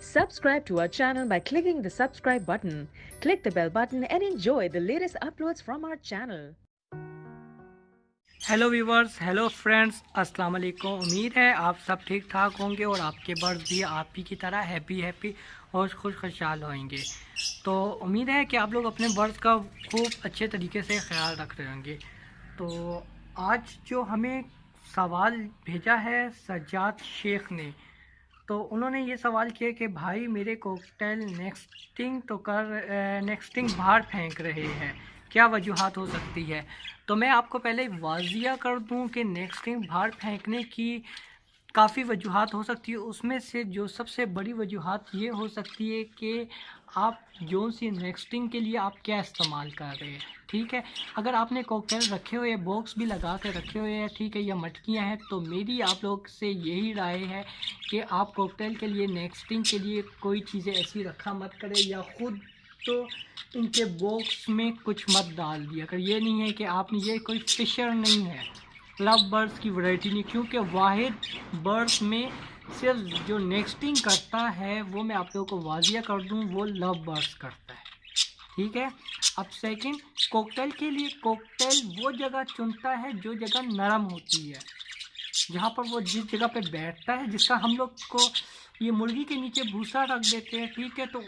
Subscribe to our channel by clicking the subscribe button. Click the bell button and enjoy the latest uploads from our channel. Hello viewers, hello friends, अस्सलाम वालेकुम। उम्मीद है आप सब ठीक ठाक होंगे और आपके बर्ड्स भी आप ही की तरह हैप्पी और खुशहाल होंगे। तो उम्मीद है कि आप लोग अपने बर्ड्स का खूब अच्छे तरीके से ख्याल रख रहे होंगे। तो आज जो हमें सवाल भेजा है सज्जाद शेख ने, तो उन्होंने ये सवाल किया कि भाई मेरे कॉकटेल नेक्स्टिंग बाहर फेंक रहे हैं, क्या वजूहात हो सकती है। तो मैं आपको पहले वाजिया कर दूं कि नेक्स्टिंग बाहर फेंकने की काफ़ी वजूहात हो सकती है। उसमें से जो सबसे बड़ी वजूहात ये हो सकती है कि आप जो सी नेक्स्टिंग के लिए आप क्या इस्तेमाल कर रहे हैं। ठीक है, अगर आपने कॉकटेल रखे हुए बॉक्स भी लगा कर रखे हुए हैं, ठीक है, या मटकियां हैं, तो मेरी आप लोग से यही राय है कि आप कॉकटेल के लिए नेक्स्टिंग के लिए कोई चीज़ें ऐसी रखा मत करें, या ख़ुद तो इनके बॉक्स में कुछ मत डाल दिया कर। ये नहीं है कि आपने, ये कोई फिशर नहीं है, लव बर्ड्स की वैरायटी नहीं, क्योंकि वाहिद बर्ड्स में सिर्फ जो नेक्स्टिंग करता है वो मैं आप लोगों को वाजिया कर दूं, वो लव बर्ड्स करता है। ठीक है, अब सेकंड, कॉकटेल के लिए कॉकटेल वो जगह चुनता है जो जगह नरम होती है, जहाँ पर वो जिस जगह पे बैठता है, जिसका हम लोग को ये मुर्गी के नीचे भूसा रख देते हैं। ठीक है, तो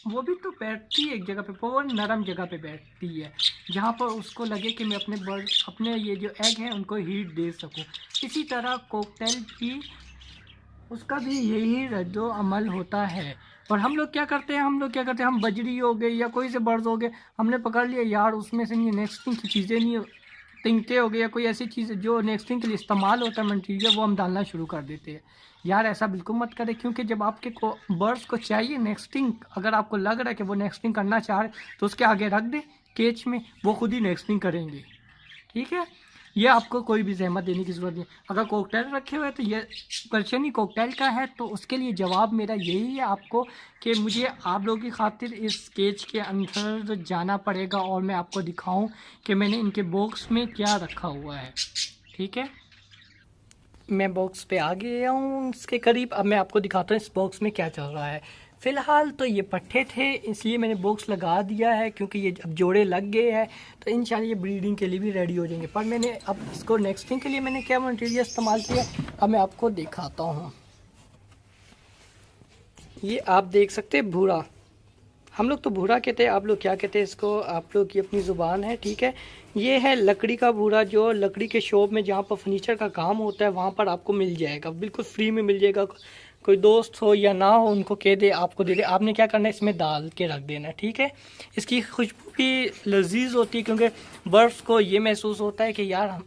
वो भी तो बैठती है एक जगह पे, वो नरम जगह पे बैठती है, जहाँ पर उसको लगे कि मैं अपने ये जो एग हैं उनको हीट दे सकूँ। इसी तरह कॉकटेल भी, उसका भी यही रद्दो अमल होता है। और हम लोग क्या करते हैं, हम बजरी हो गए या कोई से बर्ड्स हो गए, हमने पकड़ लिया यार उसमें से नहीं, नेक्स्टिंग की चीज़ें नहीं, तिंगते हो गए या कोई ऐसी चीज़ जो नेक्स्टिंग के लिए इस्तेमाल होता है मटीरियल, वो हम डालना शुरू कर देते हैं। यार ऐसा बिल्कुल मत करें, क्योंकि जब आपके को बर्ड्स को चाहिए नेक्स्टिंग, अगर आपको लग रहा है कि वो नेक्स्टिंग करना चाह रहे, तो उसके आगे रख दे केज में, वो खुद ही नेक्स्टिंग करेंगे। ठीक है, ये आपको कोई भी जहमत देने की ज़रूरत नहीं। अगर कॉकटेल रखे हुए तो ये क्वेश्चन ही कॉकटेल का है, तो उसके लिए जवाब मेरा यही है आपको कि मुझे आप लोगों की खातिर इस केज के अंदर जाना पड़ेगा और मैं आपको दिखाऊं कि मैंने इनके बॉक्स में क्या रखा हुआ है। ठीक है, मैं बॉक्स पे आ गया हूँ इसके करीब। अब मैं आपको दिखाता हूँ इस बॉक्स में क्या चल रहा है। फ़िलहाल तो ये पट्टे थे, इसलिए मैंने बॉक्स लगा दिया है, क्योंकि ये अब जोड़े लग गए हैं तो इंशाल्लाह ये ब्रीडिंग के लिए भी रेडी हो जाएंगे। पर मैंने अब इसको नेक्स्टिंग के लिए मैंने क्या मटेरियल इस्तेमाल किया, अब मैं आपको दिखाता हूँ। ये आप देख सकते हैं भूरा, हम लोग तो भूरा कहते हैं, आप लोग क्या कहते हैं इसको, आप लोग की अपनी ज़ुबान है। ठीक है, ये है लकड़ी का भूरा, जो लकड़ी के शॉप में जहाँ पर फर्नीचर का काम होता है वहाँ पर आपको मिल जाएगा, बिल्कुल फ्री में मिल जाएगा। कोई दोस्त हो या ना हो, उनको कह दे आपको दे दे। आपने क्या करना है, इसमें डाल के रख देना। ठीक है, इसकी खुशबू भी लजीज होती है, क्योंकि बर्ड्स को ये महसूस होता है कि यार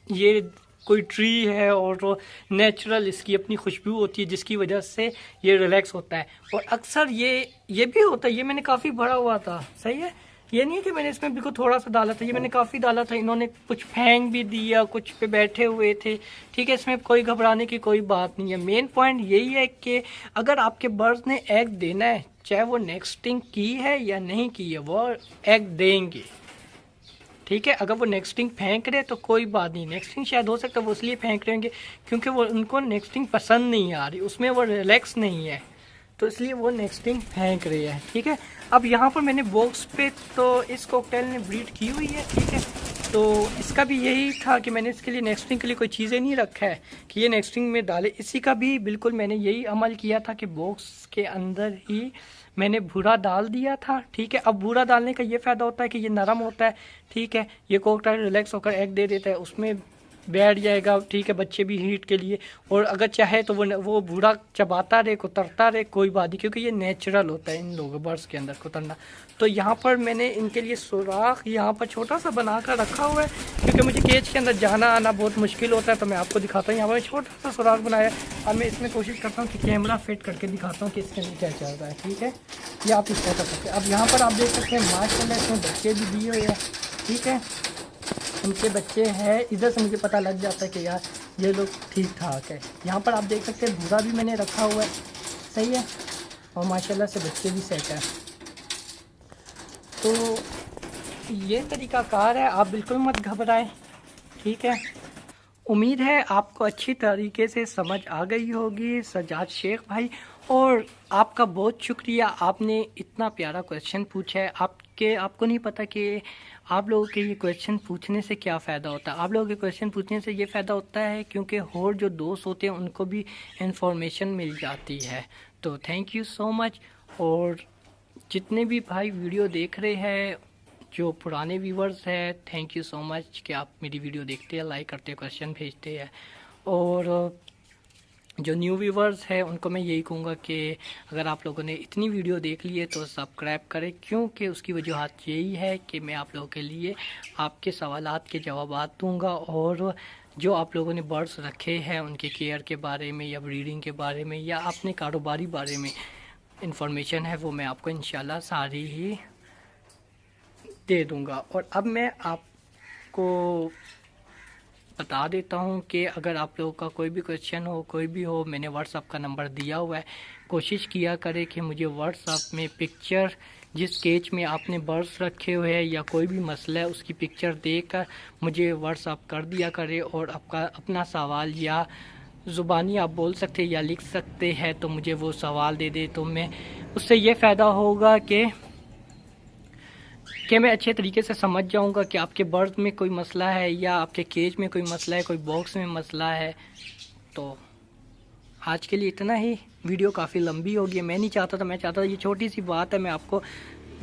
ये कोई ट्री है और नेचुरल इसकी अपनी खुशबू होती है, जिसकी वजह से ये रिलैक्स होता है। और अक्सर ये भी होता है, ये मैंने काफ़ी भरा हुआ था, सही है, ये नहीं है कि मैंने इसमें बिल्कुल थोड़ा सा डाला था, ये मैंने काफ़ी डाला था। इन्होंने कुछ फेंक भी दिया, कुछ पे बैठे हुए थे। ठीक है, इसमें कोई घबराने की कोई बात नहीं है। मेन पॉइंट यही है कि अगर आपके बर्ड्स ने एग देना है, चाहे वो नेक्स्टिंग की है या नहीं की है, वो एग देंगे। ठीक है, अगर वो नेक्स्टिंग फेंक रहे तो कोई बात नहीं, नेक्स्टिंग शायद हो सकता है वो इसलिए फेंक रहे होंगे क्योंकि वो उनको नेक्स्टिंग पसंद नहीं आ रही, उसमें वो रिलैक्स नहीं है, तो इसलिए वो नेक्स्टिंग फेंक रही है। ठीक है, अब यहाँ पर मैंने बॉक्स पे तो इस कॉकटेल ने ब्रीड की हुई है। ठीक है, तो इसका भी यही था कि मैंने इसके लिए नेक्स्टिंग के लिए कोई चीज़ें नहीं रखा है कि ये नेक्स्टिंग में डाले। इसी का भी बिल्कुल मैंने यही अमल किया था कि बॉक्स के अंदर ही मैंने भूरा डाल दिया था। ठीक है, अब भूरा डालने का ये फ़ायदा होता है कि ये नरम होता है। ठीक है, ये कॉकटेल रिलैक्स होकर एग दे देता है, उसमें बैठ जाएगा। ठीक है, बच्चे भी हीट के लिए, और अगर चाहे तो वो भूरा चबाता रहे, कुतरता रहे, कोई बात नहीं, क्योंकि ये नेचुरल होता है इन लोगों बर्ड्स के अंदर कुतरना। तो यहाँ पर मैंने इनके लिए सुराख यहाँ पर छोटा सा बना कर रखा हुआ है, क्योंकि मुझे केज के अंदर जाना आना बहुत मुश्किल होता है। तो मैं आपको दिखाता हूँ, यहाँ पर छोटा सा सुराख बनाया। अब मैं इसमें कोशिश करता हूँ कि कैमरा फिट करके दिखाता हूँ कि इसके अंदर क्या चल रहा है। ठीक है, ये आप इस तरह कर सकते हैं। अब यहाँ पर आप देख सकते हैं माशाल्लाह इसमें बच्चे भी दिए हुए हैं। ठीक है, उनके बच्चे हैं, इधर से मुझे पता लग जाता है कि यार ये लोग ठीक ठाक है। यहाँ पर आप देख सकते हैं भूरा भी मैंने रखा हुआ है, सही है, और माशाल्लाह से बच्चे भी सेट है। तो ये तरीक़ाकार है, आप बिल्कुल मत घबराएं। ठीक है, उम्मीद है आपको अच्छी तरीके से समझ आ गई होगी सज्जाद शेख भाई। और आपका बहुत शुक्रिया, आपने इतना प्यारा क्वेश्चन पूछा है। आपको नहीं पता कि आप लोगों के ये क्वेश्चन पूछने से क्या फ़ायदा होता है। आप लोगों के क्वेश्चन पूछने से ये फ़ायदा होता है क्योंकि और जो दोस्त होते हैं उनको भी इंफॉर्मेशन मिल जाती है। तो थैंक यू सो मच। और जितने भी भाई वीडियो देख रहे हैं, जो पुराने व्यूवर्स हैं, थैंक यू सो मच कि आप मेरी वीडियो देखते हैं, लाइक करते हैं, क्वेश्चन भेजते हैं। और जो न्यू व्यूवर्स हैं उनको मैं यही कहूँगा कि अगर आप लोगों ने इतनी वीडियो देख ली है तो सब्सक्राइब करें, क्योंकि उसकी वजूहत यही है कि मैं आप लोगों के लिए आपके सवालात के जवाब दूँगा। और जो आप लोगों ने बर्ड्स रखे हैं उनके केयर के बारे में या ब्रीडिंग के बारे में या अपने कारोबारी बारे में इंफॉर्मेशन है, वो मैं आपको इंशाल्लाह सारी ही दे दूँगा। और अब मैं आपको बता देता हूँ कि अगर आप लोगों का कोई भी क्वेश्चन हो, कोई भी हो, मैंने व्हाट्सअप का नंबर दिया हुआ है। कोशिश किया करें कि मुझे व्हाट्सअप में पिक्चर, जिस केज में आपने बर्ड्स रखे हुए हैं या कोई भी मसला है उसकी पिक्चर देकर मुझे व्हाट्सअप कर दिया करें। और आपका अपना सवाल या ज़ुबानी आप बोल सकते हैं या लिख सकते हैं, तो मुझे वो सवाल दे दे, तो मैं उससे ये फ़ायदा होगा कि मैं अच्छे तरीके से समझ जाऊंगा कि आपके बर्ड में कोई मसला है या आपके केज में कोई मसला है, कोई बॉक्स में मसला है। तो आज के लिए इतना ही। वीडियो काफ़ी लंबी होगी, मैं नहीं चाहता था, मैं चाहता था ये छोटी सी बात है मैं आपको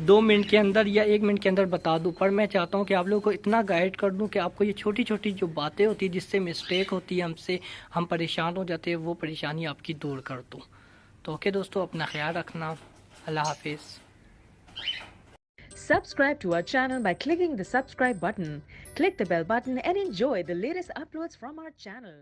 2 मिनट के अंदर या 1 मिनट के अंदर बता दूं, पर मैं चाहता हूं कि आप लोगों को इतना गाइड कर दूं कि आपको ये छोटी छोटी जो बातें होती हैं जिससे मिस्टेक होती है, हमसे हम परेशान हो जाते हैं, वो परेशानी आपकी दूर कर दूं। तो ओके दोस्तों, अपना ख्याल रखना। अल्लाह हाफिज़। Subscribe to our channel by clicking the subscribe button. Click the bell button and enjoy the latest uploads from our channel.